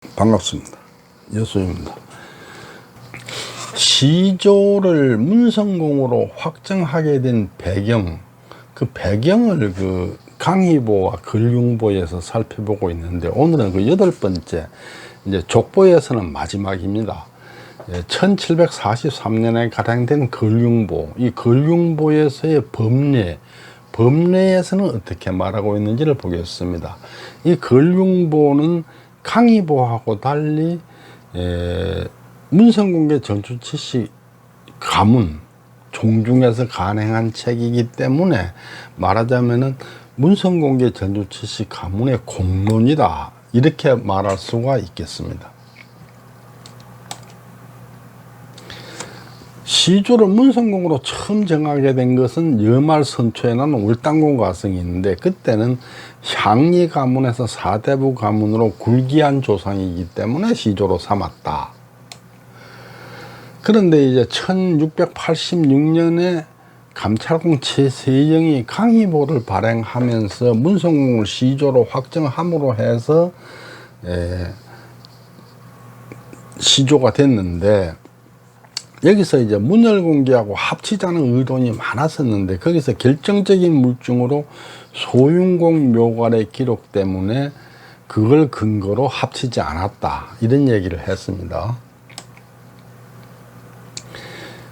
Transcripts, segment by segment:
반갑습니다. 여수입니다. 시조를 문성공으로 확정하게 된 배경, 그 배경을 강의보와 근융보에서 살펴보고 있는데, 오늘은 그 8번째, 이제 족보에서는 마지막입니다. 1743년에 가장된 근융보, 이 근융보에서의 법례에서는 어떻게 말하고 있는지를 보겠습니다. 이 근융보는 강의보하고 달리 문성공개 전주치시 가문 종중에서 간행한 책이기 때문에 말하자면은 문성공개 전주치시 가문의 공론이다, 이렇게 말할 수가 있겠습니다. 시조를 문성공으로 처음 정하게 된 것은 여말 선초에 나는 울당공 가성이 있는데, 그때는 향리 가문에서 사대부 가문으로 굴기한 조상이기 때문에 시조로 삼았다. 그런데 이제 1686년에 감찰공 최세영이 강의보를 발행하면서 문성공을 시조로 확정함으로 해서 시조가 됐는데, 여기서 이제 문열공개하고 합치자는 의논이 많았었는데, 거기서 결정적인 물증으로 소윤공 묘관의 기록 때문에 그걸 근거로 합치지 않았다, 이런 얘기를 했습니다.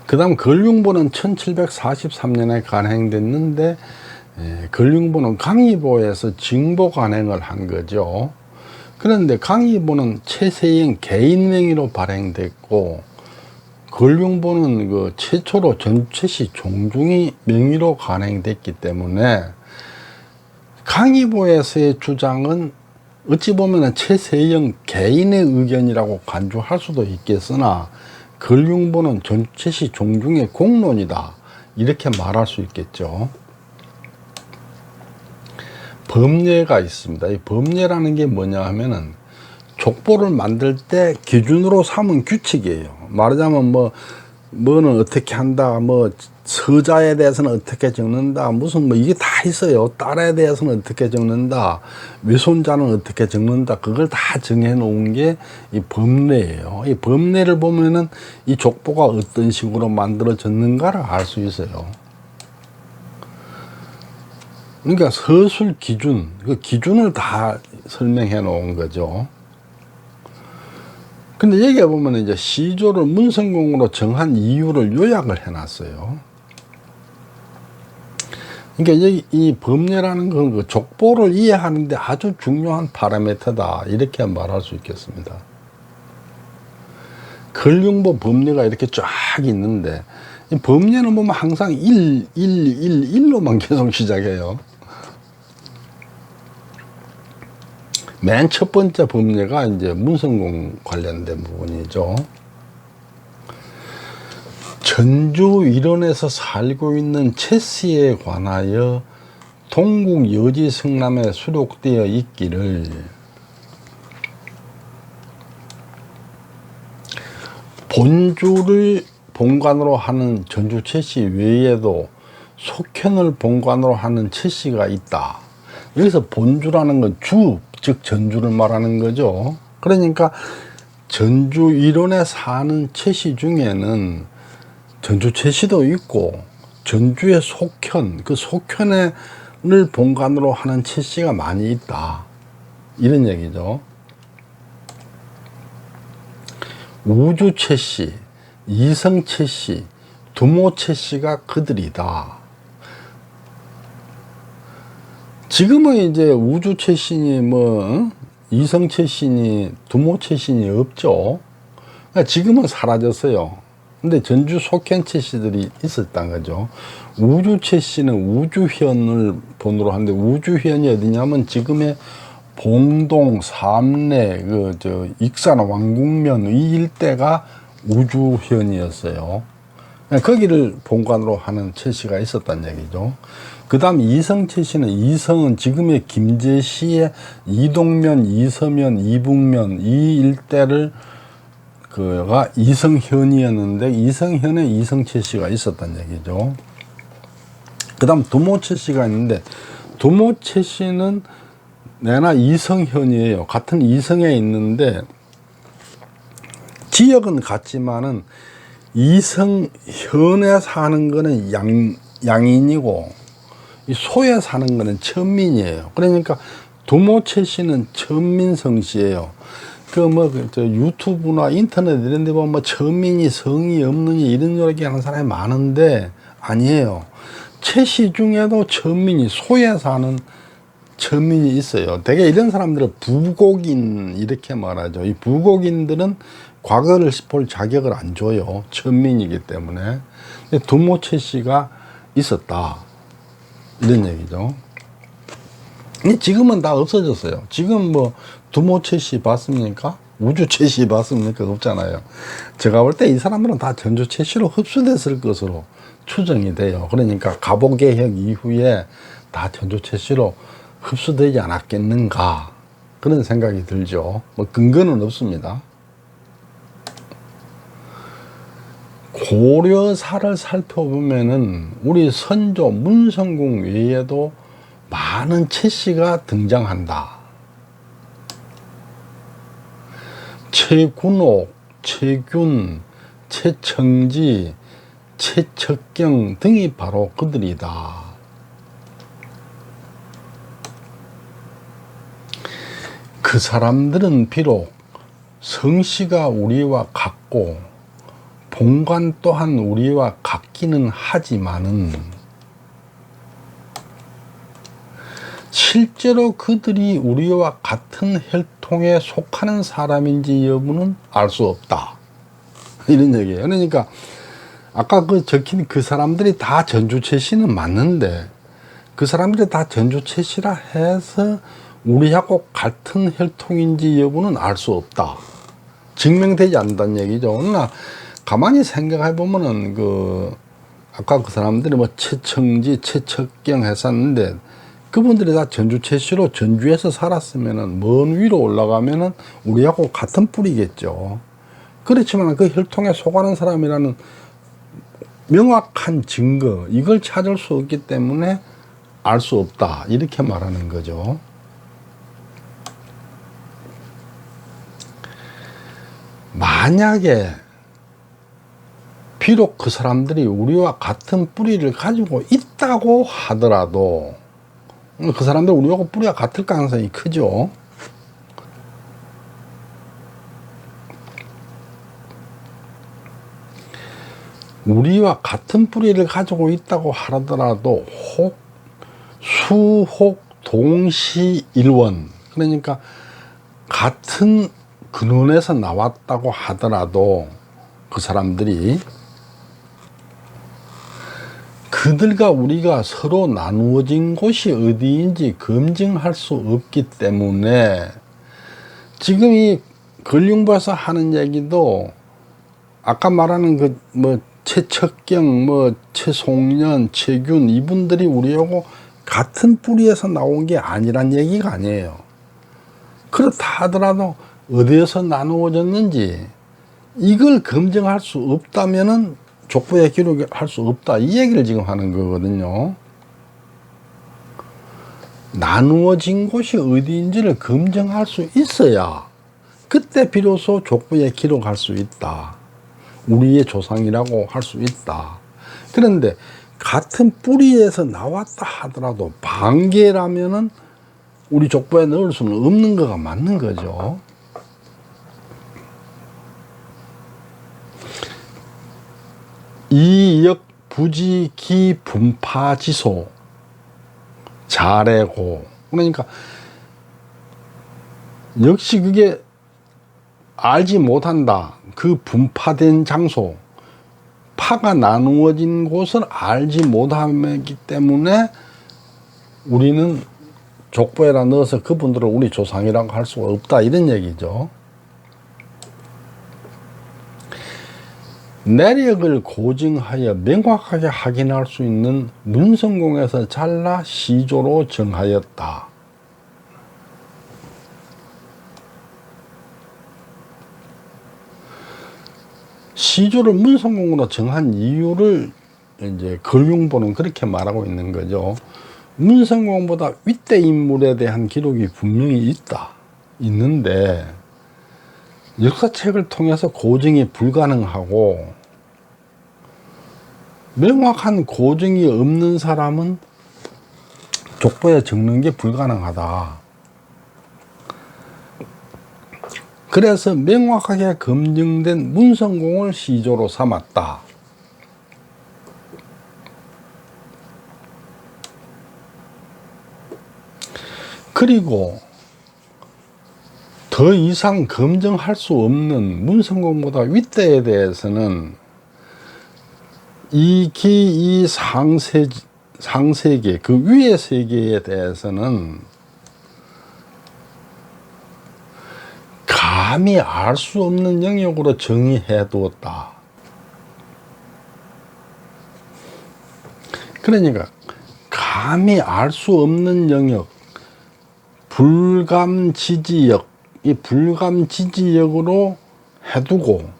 그 다음 근융보는 1743년에 간행됐는데, 근융보는 강의보에서 징보 간행을 한 거죠. 그런데 강의보는 최세영 개인 명의로 발행됐고, 근융보는 그 최초로 전주시 종중이 명의로 간행됐기 때문에 강의보에서의 주장은 어찌 보면 최세영 개인의 의견이라고 간주할 수도 있겠으나, 근융보는 전주시 종중의 공론이다, 이렇게 말할 수 있겠죠. 법례가 있습니다. 이 법례라는 게 뭐냐 하면은 족보를 만들 때 기준으로 삼은 규칙이에요. 말하자면 뭐는 어떻게 한다, 서자에 대해서는 어떻게 적는다, 무슨 이게 다 있어요. 딸에 대해서는 어떻게 적는다, 외손자는 어떻게 적는다, 그걸 다 정해 놓은 게 이 법례예요. 이 법례를 보면은 이 족보가 어떤 식으로 만들어졌는가를 알 수 있어요. 그러니까 서술 기준, 그 기준을 다 설명해 놓은 거죠. 근데 여기에 보면 이제 시조를 문성공으로 정한 이유를 요약을 해놨어요. 그러니까 여기 이 법례라는 건 그 족보를 이해하는데 아주 중요한 파라미터다, 이렇게 말할 수 있겠습니다. 근융보 법례가 이렇게 쫙 있는데, 이 법례는 보면 항상 1로만 계속 시작해요. 맨 첫 번째 법례가 이제 문성공 관련된 부분이죠. 전주 일원에서 살고 있는 최씨에 관하여 동국 여지 성남에 수록되어 있기를 본주를 본관으로 하는 전주 최씨 외에도 속현을 본관으로 하는 최씨가 있다. 여기서 본주라는 건 주, 즉 전주를 말하는 거죠. 그러니까 전주 일원에 사는 최씨 중에는 전주 최씨도 있고, 전주의 속현, 그 속현을 본관으로 하는 최씨가 많이 있다, 이런 얘기죠. 우주 최씨, 이성 최씨, 두모 최씨가 그들이다. 지금은 이제 우주 최신이 이성 최신이, 두모 최신이 없죠. 그러니까 지금은 사라졌어요. 근데 전주 속현 최씨들이 있었단 거죠. 우주 최씨는 우주현을 본으로 하는데, 우주현이 어디냐면 지금의 봉동, 삼례, 익산, 왕국면 이 일대가 우주현이었어요. 거기를 본관으로 하는 최씨가 있었단 얘기죠. 그 다음 이성 최씨는, 이성은 지금의 김제시의 이동면, 이서면, 이북면 이 일대를 그가 이성현이었는데, 이성현에 이성 최씨가 있었단 얘기죠. 그 다음 두모 최씨가 있는데, 두모 최씨는 내나 이성현이에요. 같은 이성에 있는데 지역은 같지만은 이성현에 사는 거는 양인이고 이 소에 사는 거는 천민이에요. 그러니까 두모채 씨는 천민 성씨예요. 유튜브나 인터넷 이런 데 보면 천민이 성이 없느니 이런 이야기 하는 사람이 많은데 아니에요. 채 씨 중에도 천민이 소에 사는 천민이 있어요. 대개 이런 사람들은 부곡인 이렇게 말하죠. 이 부곡인들은 과거를 볼 자격을 안 줘요. 천민이기 때문에. 두모채 씨가 있었다. 이런 얘기죠. 지금은 다 없어졌어요. 지금 뭐 두모채 씨 봤습니까? 우주채 씨 봤습니까? 없잖아요. 제가 볼 때 이 사람들은 다 전주채 씨로 흡수됐을 것으로 추정이 돼요. 그러니까 갑오개혁 이후에 다 전주채 씨로 흡수되지 않았겠는가 그런 생각이 들죠. 뭐 근거는 없습니다. 고려사를 살펴보면은 우리 선조 문성궁 외에도 많은 채씨가 등장한다. 최군옥, 최균, 최청지, 최척경 등이 바로 그들이다. 그 사람들은 비록 성씨가 우리와 같고 본관 또한 우리와 같기는 하지만은 실제로 그들이 우리와 같은 혈통에 속하는 사람인지 여부는 알 수 없다. 이런 얘기예요. 그러니까 아까 적힌 그 사람들이 다 전주채 씨는 맞는데 그 사람들이 다 전주채 씨라 해서 우리하고 같은 혈통인지 여부는 알 수 없다. 증명되지 않는다는 얘기죠. 그러나 가만히 생각해 보면은 아까 그 사람들이 뭐 최청지, 최척경 했었는데 그분들이 다 전주채 씨로 전주에서 살았으면은 먼 위로 올라가면은 우리하고 같은 뿌리겠죠. 그렇지만 그 혈통에 속하는 사람이라는 명확한 증거 이걸 찾을 수 없기 때문에 알 수 없다 이렇게 말하는 거죠. 만약에 비록 그 사람들이 우리와 같은 뿌리를 가지고 있다고 하더라도 그 사람들 우리하고 뿌리가 같을 가능성이 크죠. 우리와 같은 뿌리를 가지고 있다고 하더라도 수혹 동시일원 그러니까 같은 근원에서 나왔다고 하더라도 그 사람들이 그들과 우리가 서로 나누어진 곳이 어디인지 검증할 수 없기 때문에 지금 이 걸륭부에서 하는 얘기도 아까 말하는 최척경, 최송년, 최균 이분들이 우리하고 같은 뿌리에서 나온 게 아니란 얘기가 아니에요. 그렇다 하더라도 어디에서 나누어졌는지 이걸 검증할 수 없다면은 족보에 기록할 수 없다 이 얘기를 지금 하는 거거든요. 나누어진 곳이 어디인지를 검증할 수 있어야 그때 비로소 족보에 기록할 수 있다. 우리의 조상이라고 할 수 있다. 그런데 같은 뿌리에서 나왔다 하더라도 반계라면은 우리 족보에 넣을 수는 없는 거가 맞는 거죠. 이역 부지기 분파지소 자래고 그러니까 역시 그게 알지 못한다. 그 분파된 장소 파가 나누어진 곳을 알지 못하기 때문에 우리는 족보에다 넣어서 그분들을 우리 조상이라고 할 수가 없다 이런 얘기죠. 내력을 고증하여 명확하게 확인할 수 있는 문성공에서 잘라 시조로 정하였다. 시조를 문성공으로 정한 이유를 이제 걸륭보는 그렇게 말하고 있는 거죠. 문성공보다 윗대 인물에 대한 기록이 분명히 있는데 역사책을 통해서 고증이 불가능하고 명확한 고증이 없는 사람은 족보에 적는 게 불가능하다. 그래서 명확하게 검증된 문성공을 시조로 삼았다. 그리고 더 이상 검증할 수 없는 문성공보다 윗대에 대해서는 이 기, 이 상세계, 그 위의 세계에 대해서는 감히 알 수 없는 영역으로 정의해 두었다. 그러니까 감히 알 수 없는 영역, 불감지지역, 이 불감지지역으로 해두고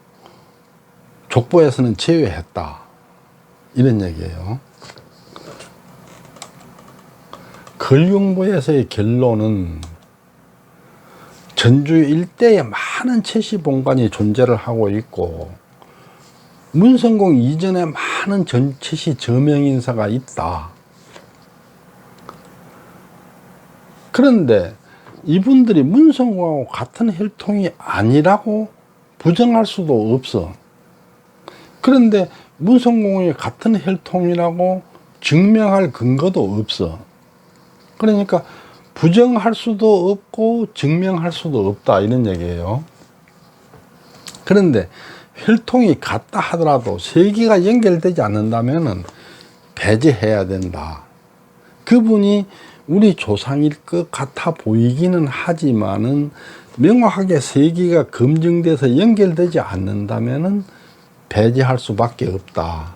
족보에서는 제외했다. 이런 얘기예요. 걸륭부에서의 결론은 전주 일대에 많은 채시 본관이 존재를 하고 있고 문성공 이전에 많은 채시 저명인사가 있다. 그런데 이분들이 문성공하고 같은 혈통이 아니라고 부정할 수도 없어. 그런데 문성공이 같은 혈통이라고 증명할 근거도 없어. 그러니까 부정할 수도 없고 증명할 수도 없다 이런 얘기예요. 그런데 혈통이 같다 하더라도 세기가 연결되지 않는다면 배제해야 된다. 그분이 우리 조상일 것 같아 보이기는 하지만은 명확하게 세기가 검증돼서 연결되지 않는다면 배제할 수밖에 없다.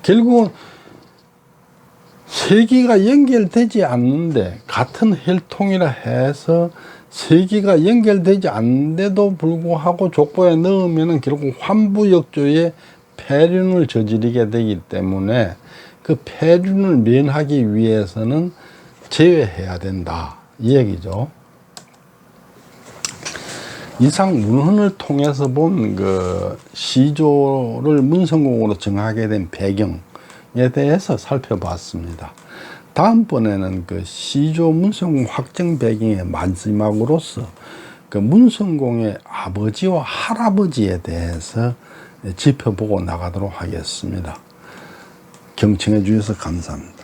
결국은 세기가 연결되지 않는데 같은 혈통이라 해서 세기가 연결되지 않는데도 불구하고 족보에 넣으면 결국 환부역조의 폐륜을 저지르게 되기 때문에 그 폐륜을 면하기 위해서는 제외해야 된다 이 얘기죠. 이상 문헌을 통해서 본 그 시조를 문성공으로 정하게 된 배경에 대해서 살펴봤습니다. 다음번에는 그 시조 문성공 확정 배경의 마지막으로서 그 문성공의 아버지와 할아버지에 대해서 짚어보고 나가도록 하겠습니다. 경청해 주셔서 감사합니다.